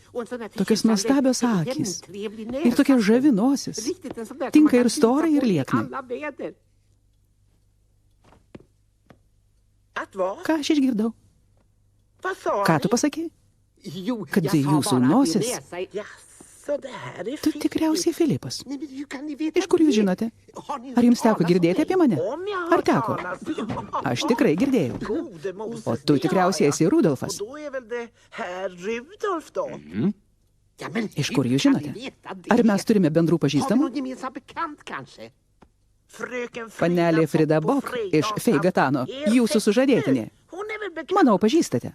S1: Tokios nuostabios akys ir tokia žavi nosis. Tinka ir storai, ir lieknai. Ką aš išgirdau? Ką tu pasakei? Kad jūsų nosis... Tu tikriausiai Filipas. Iš kur jūs žinote? Ar jums teko girdėti apie mane? Ar teko? Aš tikrai girdėjau. O tu tikriausiai esi Rudolfas. Iš kur jūs žinote? Ar mes turime bendrų pažįstamų? Panelė Frida Bok iš Feigatano, jūsų sužadėtinė. Manau, pažįstate.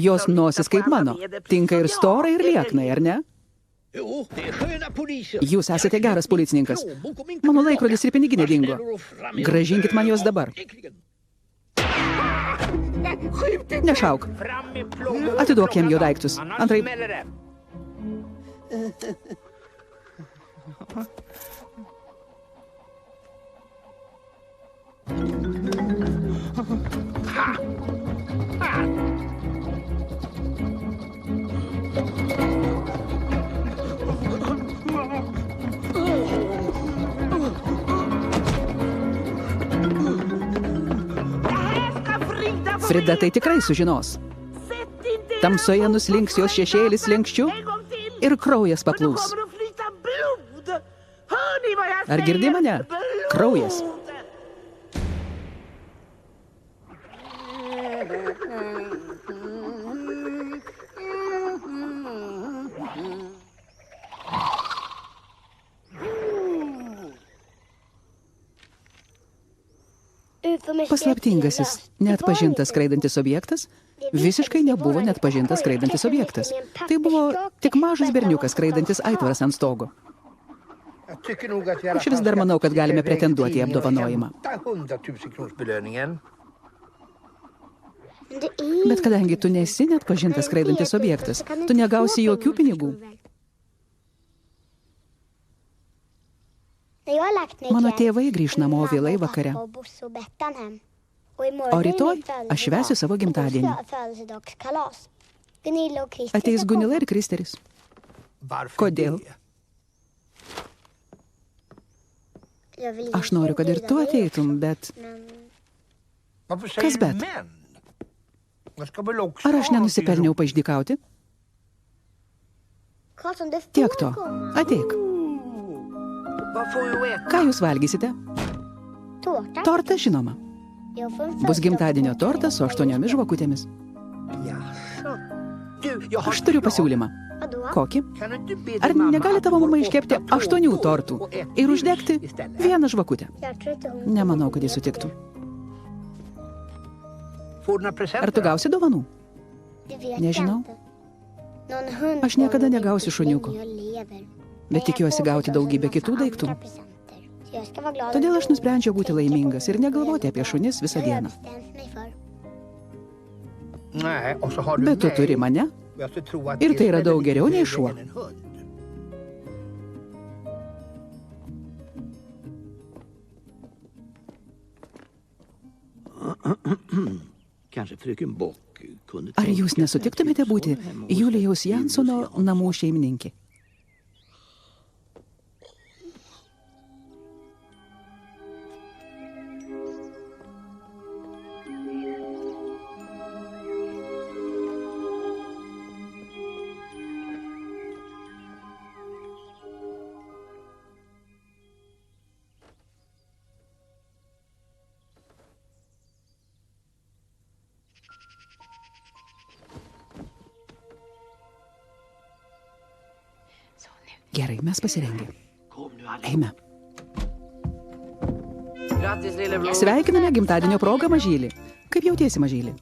S1: Jos nosis kaip mano. Tinka ir storai, ir lieknai, ar ne? Jūs esate geras policininkas. Mano laikrodis ir piniginė dingo. Grąžinkit man juos dabar. Nešauk. Atiduok jam jo daiktus. Antraip... Frida tai tikrai sužinos. Tamsoje nuslinks jos šešėlis lenkščiu ir kraujas paplūs. Ar girdi mane? Kraujas. Paslaptingasis, neatpažintas skraidantis objektas visiškai nebuvo neatpažintas skraidantis objektas. Tai buvo tik mažas berniukas skraidantis aitvaras ant stogo. Aš vis dar manau, kad galime pretenduoti į apdovanojimą. Bet kadangi tu nesi neatpažintas skraidantis objektas, tu negausi jokių pinigų. Mano tėvai grįš namo vėlai vakare. O rytoj aš švęsiu savo gimtadienį. Ateis Gunila ir Kristeris. Kodėl? Aš noriu, kad ir tu ateitum, bet... Kas bet? Ar aš nenusipelniau paišdykauti? Tiek to. Ateik. Ką jūs valgysite? Tortą, žinoma. Bus gimtadienio tortas su 8 žvakutėmis. Aš turiu pasiūlymą. Kokį? Ar negali tavo mama iškepti 8 tortų ir uždegti 1 žvakutę? Nemanau, kad jis sutiktų. Ar tu gausi dovanų? Nežinau. Aš niekada negausiu šuniuko. Bet tikiuosi gauti daugybę kitų daiktų. Todėl aš nusprendžiau būti laimingas ir negalvoti apie šunis visą dieną. Bet tu turi mane. Ir tai yra daug geriau nei šuo. Ar jūs nesutiktumėte būti Julijaus Jansono namų šeimininkė? Gerai, mes pasirengę. Eime. Sveikiname gimtadienio progą, mažylį. Kaip jautiesi, mažylį?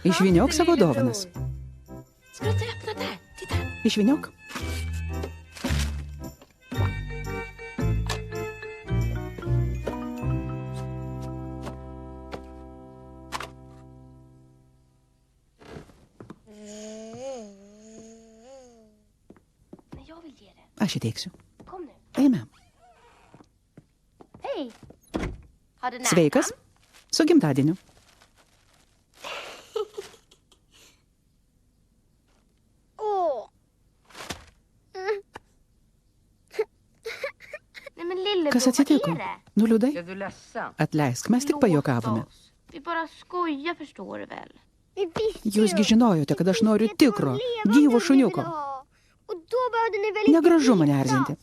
S1: Išvyniok savo dovanas. Išvyniok. Aš įteiksiu. Eime. Sveikas. Su gimtadieniu. Kas atsitiko? Nuliūdai? Atleisk, mes tik pajuokavome. Jūsgi žinojote, kad aš noriu tikro, gyvo šuniuko. Negražu mane erzinti.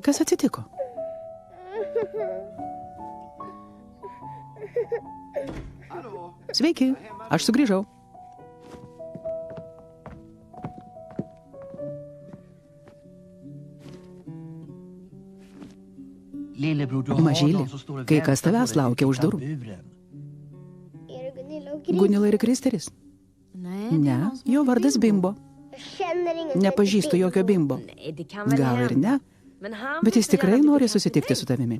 S1: Kas atsitiko? Sveiki, aš sugrįžau. Mažylį, kai kas tavęs laukia už durų. Gunila ir Kristeris? Ne, jo vardas Bimbo. Nepažįstu jokio Bimbo. Gal ir ne, bet jis tikrai nori susitikti su tavimi.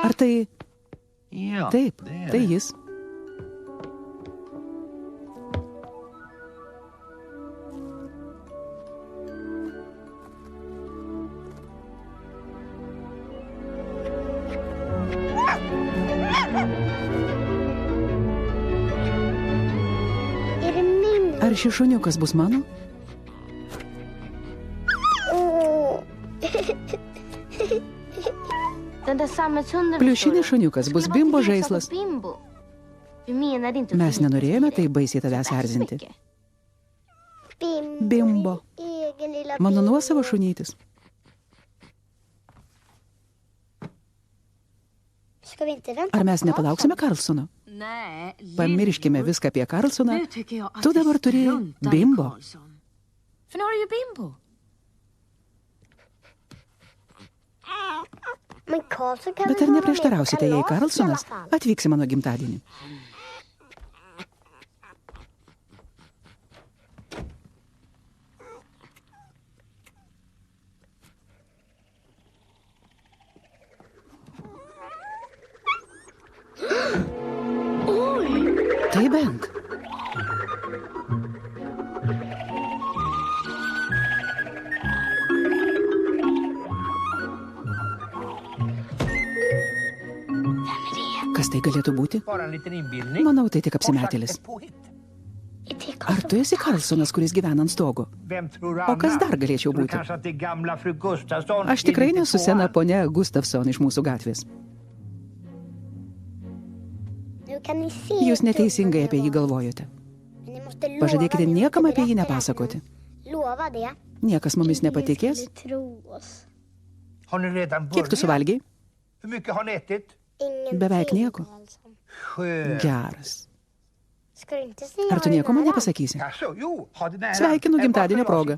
S1: Ar tai... Taip, tai jis. Ar šis šuniukas bus mano? Pliušinis šuniukas bus Bimbo žaislas. Mes nenorėjome tai baisiai tavęs erzinti. Bimbo. Mano nuosavo šunytis. Ar mes nepalauksime Karlsono? Pamirškime viską apie Karlsoną. Tu dabar turi Bimbo. Bet ar neprieštarausite, jei Karlsonas atvyks į mano gimtadienį? Tai Benk. Kas tai galėtų būti? Manau, tai tik apsimetėlis. Ar tu esi Karlsonas, kuris gyvena ant stogo? O kas dar galėčiau būti? Aš tikrai nesu sena ponia Gustafson iš mūsų gatvės. Jūs neteisingai apie jį galvojote. Pažadėkite niekam apie jį nepasakoti. Niekas mumis nepatikės. Kiek tu suvalgiai? Beveik nieko. Geras. Ar tu nieko man nepasakysi? Sveikinu gimtadienio progą.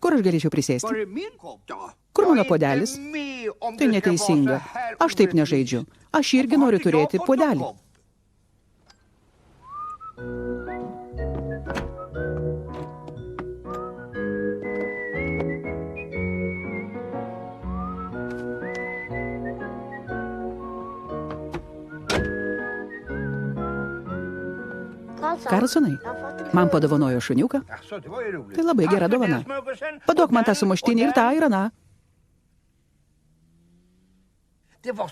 S1: Kur aš galėčiau prisėsti? Kur mano puodelis? Tai neteisinga. Aš taip nežaidžiu. Aš irgi noriu turėti puodelį. Karlsonai, man padovanojo šuniuką. Tai labai gera dovana. Paduok man tą sumuštinį ir tą ir aną.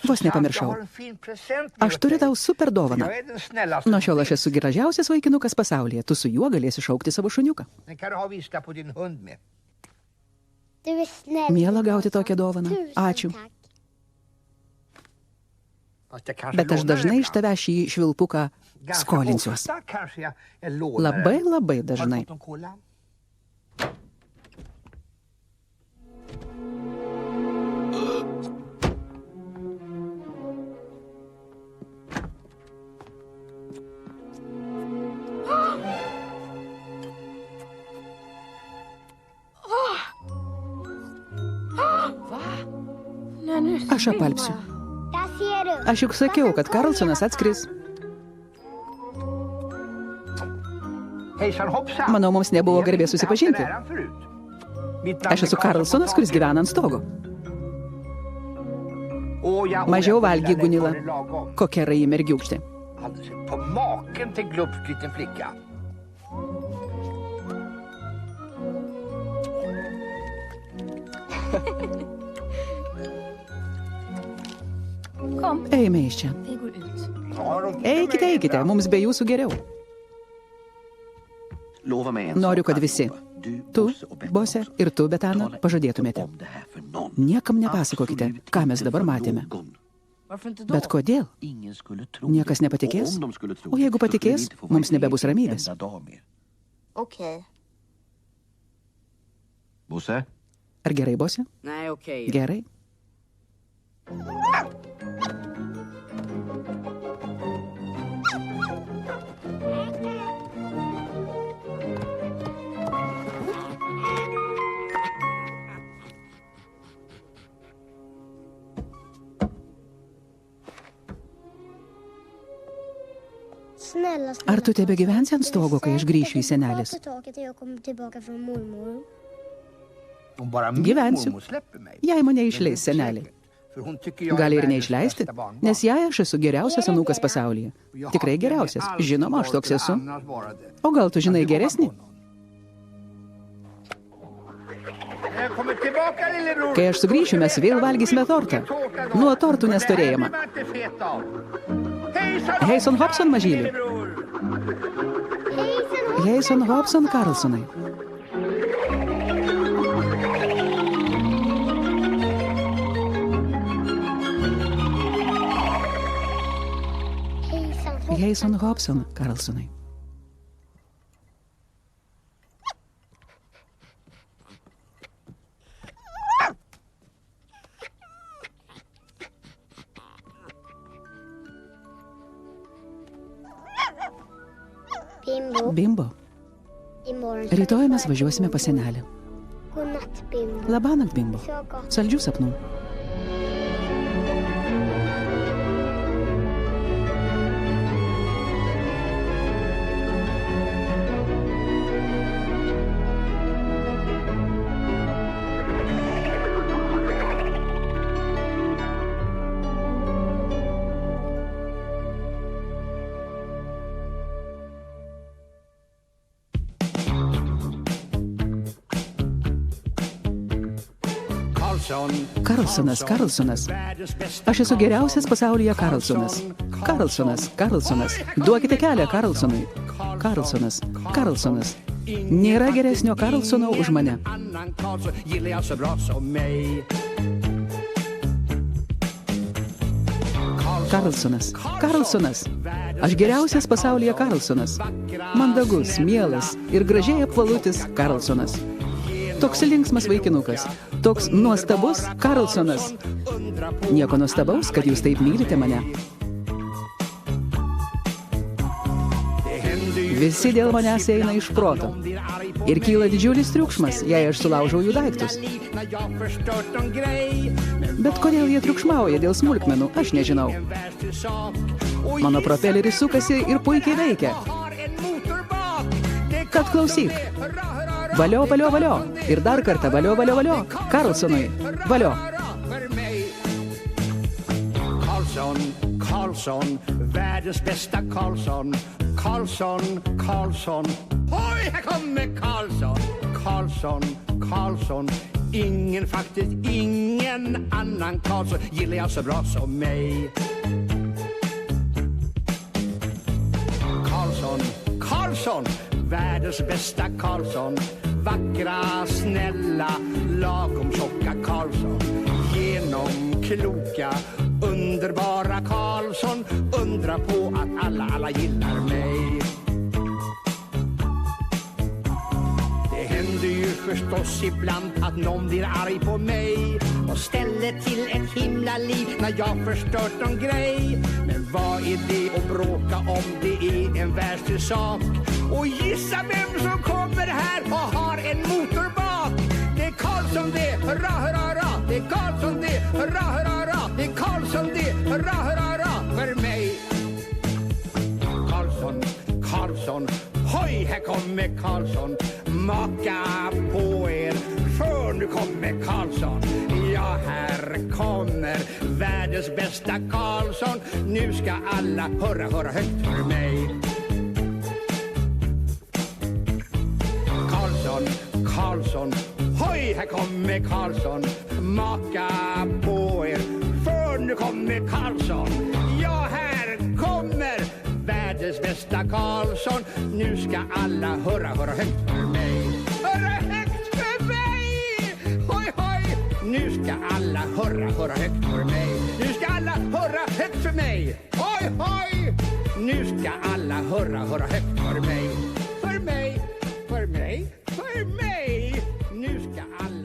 S1: Vos nepamiršau. Aš turiu tau super dovaną. Nuo šiol aš esu gražiausias vaikinukas pasaulyje. Tu su juo galėsi šaukti savo šuniuką. Miela gauti tokią dovaną. Ačiū. Bet aš dažnai iš tavęs šį švilpuką skolinsiuos. Labai, labai dažnai. Aš apalpsiu. Aš juk sakiau, kad Karlsonas atskris. Manau, mums nebuvo garbės susipažinti. Aš esu Karlsonas, kuris gyvena ant stogo. Mažiau valgy, Gunilla. Kokia rai mergiūkštė. Eime iš čia. Eikite, eikite, mums be jūsų geriau. Noriu, kad visi, tu, Bose, ir tu, Betana, pažadėtumėte. Niekam nepasakokite, ką mes dabar matėme. Bet kodėl? Niekas nepatikės? O jeigu patikės, mums nebebus ramybės. Ar gerai, Bose? Gerai. Ar tu tebe gyvensi ant stogo, kai aš grįšiu į senelis? Gyvensiu. Jei mane išleis senelį. Gali ir neišleisti, nes jei aš esu geriausias anūkas pasaulyje. Tikrai geriausias. Žinoma, aš toks esu. O gal tu žinai geresnį? Kai aš sugrįšiu, mes vėl valgysime tortą. Nuo tortų nestorėjama. Heison Hobson, mažyliu. Heison Hobson, Karlsonai. Heison Hobson, Karlsonai. Bimbo. Rytoj mes važiuosime pas senelį. Labanakt, Bimbo. Saldžių sapnų. Karlsonas, Karlsonas. Aš esu geriausias pasaulyje Karlsonas. Karlsonas, Karlsonas. Duokite kelią Karlsonui. Karlsonas, Karlsonas. Nėra geresnio Karlsono už mane. Karlsonas, Karlsonas. Aš geriausias pasaulyje Karlsonas. Mandagus, mielas ir gražiai apvalutis Karlsonas. Toks linksmas vaikinukas. Toks nuostabus Karlsonas. Nieko nuostabaus, kad jūs taip mylite mane. Visi dėl manęs eina iš proto. Ir kyla didžiulis triukšmas, jei aš sulaužau jų daiktus. Bet kodėl jie triukšmauja dėl smulkmenų, aš nežinau. Mano propeleris sukasi ir puikiai veikia. Tad klausyk. Valio, valio, valio. Ir dar kartą valio, valio, valio. Karlsonui. Valio.
S6: Karlsson, världens bästa Karlsson. Karlsson, Karlsson. Oj, här kommer Karlsson. Karlsson, Karlsson. Ingen, faktiskt ingen annan Karlsson gillar jag så bra som mig. Karlsson, Karlsson. Världens bästa Karlsson. Vackra, snälla, lagom tjocka Karlsson. Genomkloka, underbara Karlsson. Undra på att alla gillar mig. Det händer ju förstås ibland att någon blir arg på mig och ställer till ett himla liv när jag förstört någon grej. Men vad är det att bråka om? Det är en världslig sak. Och gissa vem som kommer här och har en motor bak. Det är Karlsson det, hurra, hurra, hurra. Det är Karlsson det, hurra, hurra, hurra. Det är Karlsson det, hurra, hurra, hurra. För mig. Karlsson, Karlsson. Hoj, här kommer Karlsson. Maka på er, för nu kommer Karlsson. Ja, här kommer världens bästa Karlsson. Nu ska alla hurra, hurra högt för mig. Karlsson, Karlsson. Hoj, här kommer Karlsson. Maka på er, för nu kommer Karlsson. Ja, här kommer världens bästa Karlsson. Nu ska alla hurra, hurra högt för mig. Hurra högt för mig! Hoj, hoj! Nu ska alla hurra, hurra högt för mig. Nu ska alla hurra högt för mig. Hoj, hoj! Nu ska alla hurra, hurra högt för mig. För mig, för mig, för mig. Nu ska alla